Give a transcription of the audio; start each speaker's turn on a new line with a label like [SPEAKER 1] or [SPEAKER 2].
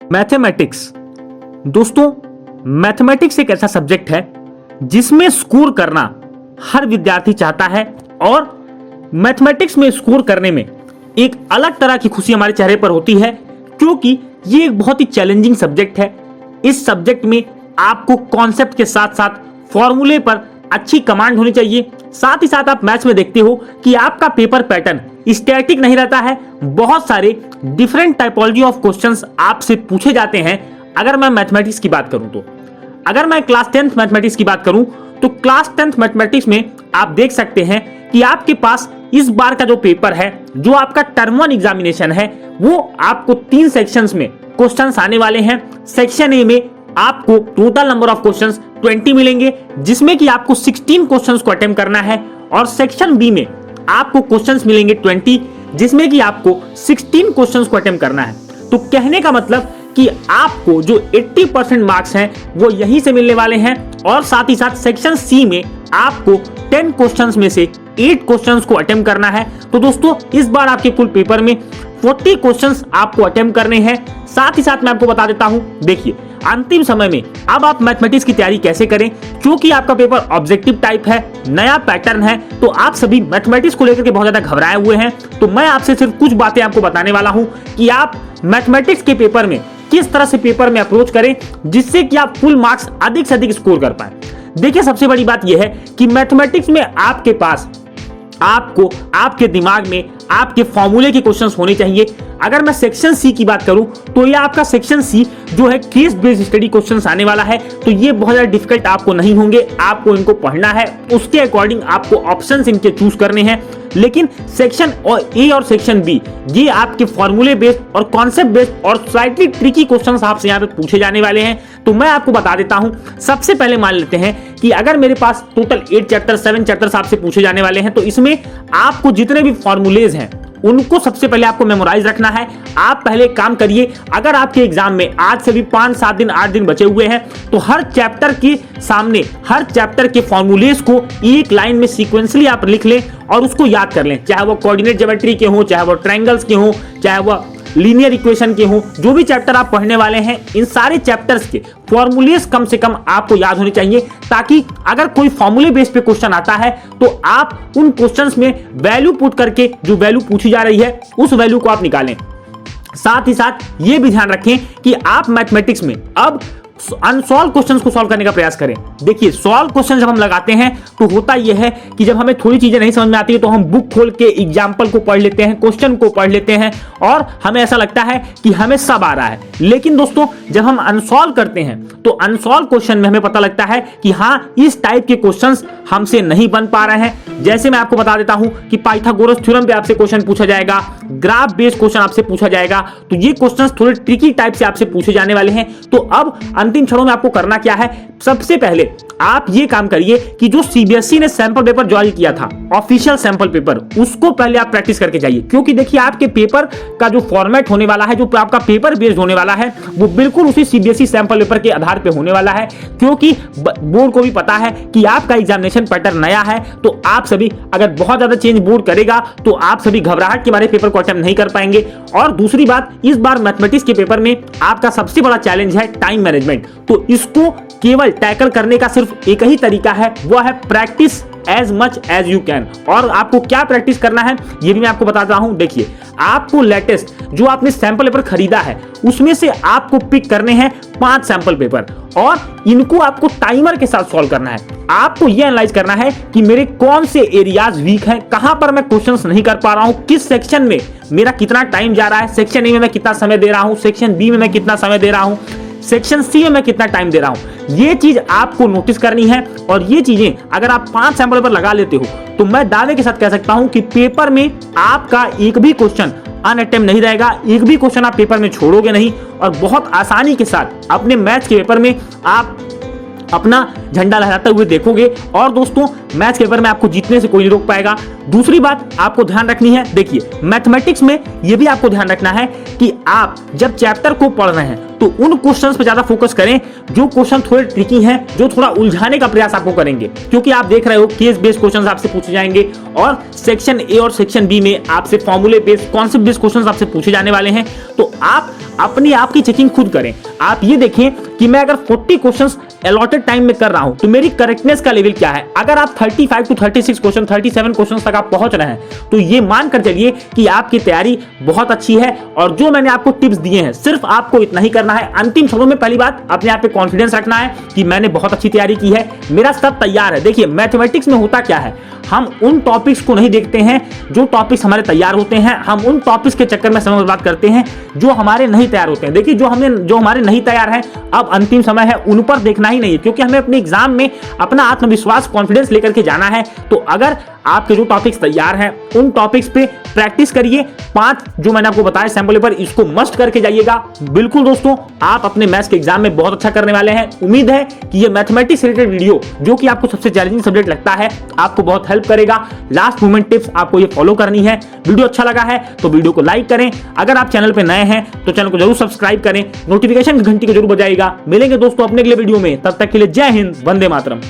[SPEAKER 1] Mathematics. दोस्तों, mathematics एक ऐसा सब्जेक्ट है जिसमें स्कोर करना हर विद्यार्थी चाहता है और मैथमेटिक्स में स्कोर करने में एक अलग तरह की खुशी हमारे चेहरे पर होती है, क्योंकि ये एक बहुत ही चैलेंजिंग सब्जेक्ट है। इस सब्जेक्ट में आपको कॉन्सेप्ट के साथ साथ फॉर्मूले पर अच्छी कमांड होनी चाहिए। साथ ही साथ आप मैथ्स में देखते हो कि आपका पेपर पैटर्न स्टैटिक नहीं रहता है, बहुत सारे डिफरेंट टाइपोलॉजी ऑफ क्वेश्चंस आपसे पूछे जाते हैं। अगर मैं मैथमेटिक्स की बात करूं तो अगर मैं क्लास 10th मैथमेटिक्स की बात करूं तो क्लास 10th मैथमेटिक्स में आप देख सकते हैं कि आपके पास इस बार का जो पेपर है, जो आपका टर्म 1 एग्जामिनेशन है, वो आपको 3 सेक्शंस में क्वेश्चंस आने वाले हैं। सेक्शन ए में आपको टोटल नंबर ऑफ क्वेश्चंस 20 मिलेंगे, जिसमें कि आपको 16 क्वेश्चंस को अटेम्प्ट करना है, और सेक्शन बी में आपको क्वेश्चंस मिलेंगे 20, जिसमें कि आपको 16 क्वेश्चंस को अटेम्प्ट करना है। तो कहने का मतलब कि आपको जो 80% मार्क्स हैं वो यहीं से मिलने वाले हैं, और साथ ही साथ सेक्शन सी में आपको 10 क्वेश्चंस में से 8 क्वेश्चंस को अटेम्प्ट करना है। तो दोस्तों, इस बार आपके कुल पेपर में 40 क्वेश्चंस आपको अटेम्प्ट करने हैं। साथ ही साथ मैं आपको बता देता हूं, देखिए अंतिम समय में अब आप मैथमेटिक्स की तैयारी कैसे करें, क्योंकि आपका पेपर ऑब्जेक्टिव टाइप है, नया पैटर्न है, तो आप सभी मैथमेटिक्स को लेकर के बहुत ज्यादा घबराए हुए हैं। तो मैं आपसे सिर्फ कुछ बातें आपको बताने वाला हूं कि आप मैथमेटिक्स के पेपर में किस तरह से पेपर में अप्रोच करें, जिससे कि आप फुल मार्क्स अधिक से अधिक स्कोर कर पाए। देखिए, सबसे बड़ी बात यह है कि मैथमेटिक्स में आपके पास आपको आपके दिमाग में आपके फॉर्मूले के क्वेश्चंस होने चाहिए। अगर मैं सेक्शन सी की बात करूं तो ये आपका सेक्शन सी जो है केस बेस्ड स्टडी क्वेश्चंस आने वाला है, तो ये बहुत ज्यादा डिफिकल्ट आपको नहीं होंगे। आपको इनको पढ़ना है, उसके अकॉर्डिंग आपको ऑप्शंस इनके चूज करने हैं। लेकिन सेक्शन ए और सेक्शन बी ये आपके फॉर्मूले बेस्ड और कॉन्सेप्ट बेस्ड और स्लाइटली ट्रिकी क्वेश्चंस आपसे यहाँ पे पूछे जाने वाले हैं। तो मैं आपको बता देता हूं, सबसे पहले मान लेते हैं कि अगर मेरे पास टोटल 8 चैप्टर 7 चैप्टर्स आपसे पूछे जाने वाले हैं, तो इसमें आपको जितने भी फॉर्मूलेज हैं उनको सबसे पहले आपको मेमोराइज रखना है। आप पहले काम करिए, अगर आपके एग्जाम में आज से भी 5, 7 दिन 8 दिन बचे हुए हैं, तो हर चैप्टर के सामने हर चैप्टर के फॉर्मूलेज को एक लाइन में सीक्वेंसली आप लिख लें और उसको याद कर लें, चाहे वो कोऑर्डिनेट ज्योमेट्री के हो, चाहे वो ट्रायंगल्स के हो, चाहे वो लीनियर इक्वेशन के हो। जो भी चैप्टर आप पढ़ने वाले हैं, इन सारे चैप्टर्स के फॉर्मूलेज कम से कम आपको याद होने चाहिए, ताकि अगर कोई फॉर्मूले बेस पे क्वेश्चन आता है तो आप उन क्वेश्चंस में वैल्यू पुट करके जो वैल्यू पूछी जा रही है उस वैल्यू को आप निकालें। साथ ही साथ ये भी ध्यान रखें कि आप मैथमेटिक्स में अब अनसॉल्व क्वेश्चंस को सॉल्व करने का प्रयास करें। देखिए, सॉल्व क्वेश्चन जब हम लगाते हैं तो होता यह है कि जब हमें थोड़ी चीजें नहीं समझ में आती है तो हम बुक खोल के एग्जाम्पल को पढ़ लेते हैं, क्वेश्चन को पढ़ लेते हैं, और हमें ऐसा लगता है कि हमें सब आ रहा है। लेकिन दोस्तों, जब हम अनसॉल्व करते हैं तो अनसॉल्व क्वेश्चन में हमें पता लगता है कि हाँ, इस टाइप के क्वेश्चंस हमसे नहीं बन पा रहे हैं। जैसे मैं आपको बता देता हूं कि पाइथागोरस थ्योरम पे आपसे क्वेश्चन पूछा जाएगा, ग्राफ बेस्ड क्वेश्चन आपसे पूछा जाएगा, तो ये क्वेश्चंस थोड़े ट्रिकी टाइप से आपसे पूछे जाने वाले हैं। तो अब अंतिम क्षणों में आपको करना क्या है, सबसे पहले आप ये काम करिए कि जो सीबीएसई ने सैंपल पेपर जारी किया था, ऑफिशियल सैंपल पेपर, उसको पहले आप प्रैक्टिस करके जाइए। क्योंकि देखिए, आपके पेपर का जो फॉर्मेट होने वाला है, जो आपका पेपर बेस्ड होने वाला है, वो बिल्कुल उसी सीबीएसई सैंपल पेपर के आधार पे होने वाला है। क्योंकि बोर्ड को भी पता है कि आपका एग्जामिनेशन पैटर्न नया है, तो आप सभी अगर बहुत ज्यादा चेंज बोर्ड करेगा तो आप सभी घबराहट के मारे पेपर को अटेम्प्ट नहीं कर पाएंगे। और दूसरी बात, इस बार मैथमेटिक्स के पेपर में आपका सबसे बड़ा चैलेंज है टाइम मैनेजमेंट। तो इसको केवल टैकल करने का सिर्फ एक ही तरीका है, वो है practice as much as you can. और आपको क्या प्रैक्टिस करना है ये भी मैं आपको बताता हूं। देखिए, आपको लेटेस्ट जो आपने सैंपल पेपर खरीदा है उसमें से आपको पिक करने हैं 5 सैंपल पेपर, और इनको आपको टाइमर के साथ सॉल्व करना है। आपको यह एनालाइज करना है कि मेरे कौन से एरियाज वीक हैं, कहां पर मैं क्वेश्चंस नहीं कर पा रहा हूं, किस सेक्शन में मेरा कितना टाइम जा रहा है, सेक्शन ए में मैं कितना समय दे रहा हूं, सेक्शन बी में मैं कितना समय दे रहा हूं, सेक्शन सी में मैं कितना टाइम दे रहा हूं। ये चीज आपको नोटिस करनी है, और ये चीजें अगर आप 5 सैंपल पेपर लगा लेते हो तो मैं दावे के साथ कह सकता हूं कि पेपर में आपका एक भी क्वेश्चन अनअटेम्प्ट नहीं रहेगा, एक भी क्वेश्चन आप पेपर में छोड़ोगे नहीं, और बहुत आसानी के साथ अपने मैथ्स के पेपर में आप अपना झंडा लहराते हुए देखोगे। और दोस्तों, मैथ्स के पेपर में आपको जीतने से कोई नहीं रोक पाएगा। दूसरी बात आपको ध्यान रखनी है, देखिए मैथमेटिक्स में यह भी आपको ध्यान रखना है कि आप जब चैप्टर को पढ़ रहे हैं तो तो उन क्वेश्चंस पे ज्यादा फोकस करें जो क्वेश्चन थोड़े ट्रिकी हैं, जो थोड़ा उलझाने का प्रयास आपको करेंगे, क्योंकि आप देख रहे हो केस बेस्ड क्वेश्चंस आपसे पूछे जाएंगे और सेक्शन ए और सेक्शन बी में आपसे फॉर्मूले बेस्ड, कॉन्सेप्ट बेस्ड क्वेश्चंस आपसे पूछे जाने वाले हैं। तो आप अपनी आप की चेकिंग खुद करें। आप ये देखें कि मैं अगर 40 क्वेश्चंस अलॉटेड टाइम में कर रहा हूं तो मेरी करेक्टनेस का लेवल क्या है। अगर आप 35 टू 36 क्वेश्चन, 37 क्वेश्चन तक आप पहुंच रहे हैं तो ये मानकर चलिए कि आपकी तैयारी बहुत अच्छी है। और जो मैंने आपको टिप्स दिए हैं सिर्फ आपको इतना ही करना है। अंतिम क्षणों में पहली बात अपने आप पे कॉन्फिडेंस रखना है कि मैंने बहुत अच्छी तैयारी की है, मेरा सब तैयार है। देखिए मैथमेटिक्स में होता क्या है, हम उन टॉपिक्स को नहीं देखते हैं जो टॉपिक्स हमारे तैयार होते हैं, हम उन टॉपिक्स के चक्कर में समय बर्बाद करते हैं जो हमारे नहीं तैयार होते हैं। देखिए जो हमारे नहीं तैयार है, अब अंतिम समय है, उन पर देखना ही नहीं है, क्योंकि हमें अपने एग्जाम में अपना आत्मविश्वास, कॉन्फिडेंस लेकर के जाना है। तो अगर आपके जो टॉपिक्स तैयार हैं उन टॉपिक्स पे प्रैक्टिस करिए। 5 जो मैंने आपको बताया सैंपल पेपर, इसको मस्ट करके जाइएगा। बिल्कुल दोस्तों, आप अपने मैथ्स के एग्जाम में बहुत अच्छा करने वाले हैं। उम्मीद है कि ये मैथमेटिक्स रिलेटेड वीडियो, जो कि आपको सबसे चैलेंजिंग सब्जेक्ट लगता है, आपको बहुत हेल्प करेगा। लास्ट मोमेंट टिप्स आपको ये फॉलो करनी है। वीडियो अच्छा लगा है तो वीडियो को लाइक करें। अगर आप चैनल पे नए हैं तो चैनल को जरूर सब्सक्राइब करें, नोटिफिकेशन की घंटी को जरूर बजाइएगा। मिलेंगे दोस्तों अपने अगले वीडियो में, तब तक के लिए जय हिंद, वंदे मातरम।